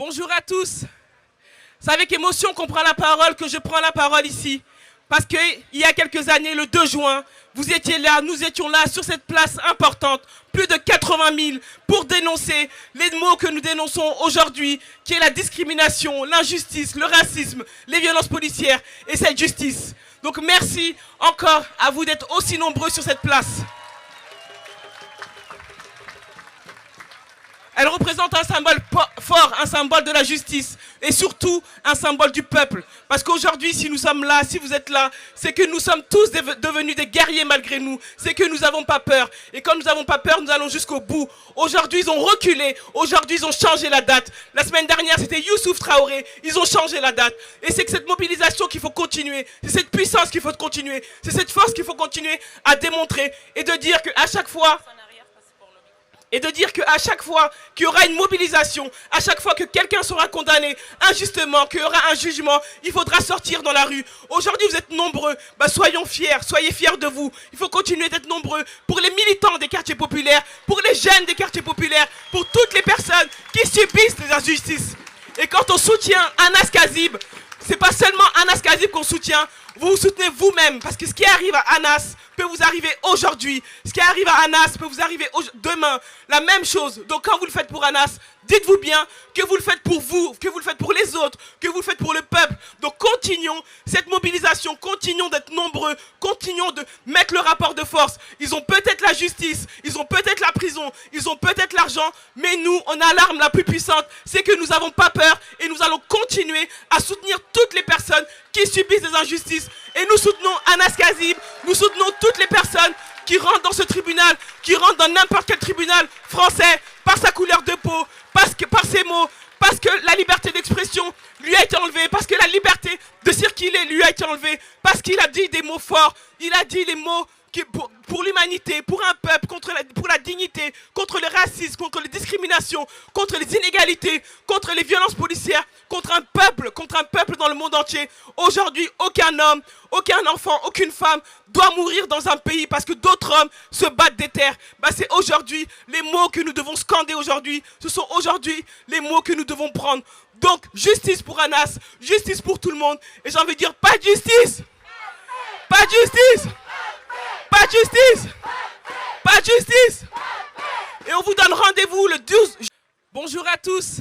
Bonjour à tous. C'est avec émotion qu'on prend la parole, que je prends la parole ici. Parce qu'il y a quelques années, le 2 juin, vous étiez là, nous étions là, sur cette place importante, plus de 80 000, pour dénoncer les mots que nous dénonçons aujourd'hui, qui est la discrimination, l'injustice, le racisme, les violences policières et cette justice. Donc merci encore à vous d'être aussi nombreux sur cette place. Elle représente un symbole fort, un symbole de la justice et surtout un symbole du peuple. Parce qu'aujourd'hui, si nous sommes là, si vous êtes là, c'est que nous sommes tous devenus des guerriers malgré nous. C'est que nous n'avons pas peur. Et quand nous n'avons pas peur, nous allons jusqu'au bout. Aujourd'hui, ils ont reculé. Aujourd'hui, ils ont changé la date. La semaine dernière, c'était Youssouf Traoré. Ils ont changé la date. Et c'est que cette mobilisation qu'il faut continuer. C'est cette puissance qu'il faut continuer. C'est cette force qu'il faut continuer à démontrer. Et de dire qu'à chaque fois... Et de dire qu'à chaque fois qu'il y aura une mobilisation, à chaque fois que quelqu'un sera condamné injustement, qu'il y aura un jugement, il faudra sortir dans la rue. Aujourd'hui, vous êtes nombreux, soyons fiers, soyez fiers de vous. Il faut continuer d'être nombreux pour les militants des quartiers populaires, pour les jeunes des quartiers populaires, pour toutes les personnes qui subissent des injustices. Et quand on soutient Anas Kazib, c'est pas seulement Anas Kazib qu'on soutient, vous vous soutenez vous-même, parce que ce qui arrive à Anas peut vous arriver aujourd'hui. Ce qui arrive à Anas peut vous arriver demain. La même chose. Donc quand vous le faites pour Anas, dites-vous bien que vous le faites pour vous, que vous le faites pour les autres, que vous le faites pour le peuple. Donc continuons cette mobilisation, continuons d'être nombreux, continuons de mettre le rapport de force. Ils ont peut-être la justice, ils ont peut-être la prison, ils ont peut-être l'argent, mais nous, on a l'arme la plus puissante, c'est que nous n'avons pas peur et nous allons continuer à soutenir toutes les personnes qui subissent des injustices. Et nous soutenons Anas Kazib, nous soutenons toutes les personnes qui rentrent dans ce tribunal, qui rentrent dans n'importe quel tribunal français, par sa couleur de peau, par ses mots, parce que la liberté d'expression lui a été enlevée, parce que la liberté de circuler lui a été enlevée, parce qu'il a dit des mots forts, il a dit les mots pour l'humanité, pour un peuple, pour la dignité, contre le racisme, contre les discriminations, contre les inégalités, contre les violences policières, contre un peuple dans le monde entier. Aujourd'hui, aucun homme, aucun enfant, aucune femme doit mourir dans un pays parce que d'autres hommes se battent des terres. C'est aujourd'hui les mots que nous devons scander aujourd'hui. Ce sont aujourd'hui les mots que nous devons prendre. Donc, justice pour Anas, justice pour tout le monde. Et j'ai envie de dire, pas de justice! Pas de justice! Pas de justice! Pas de justice! Et on vous donne rendez-vous le 12... Bonjour à tous.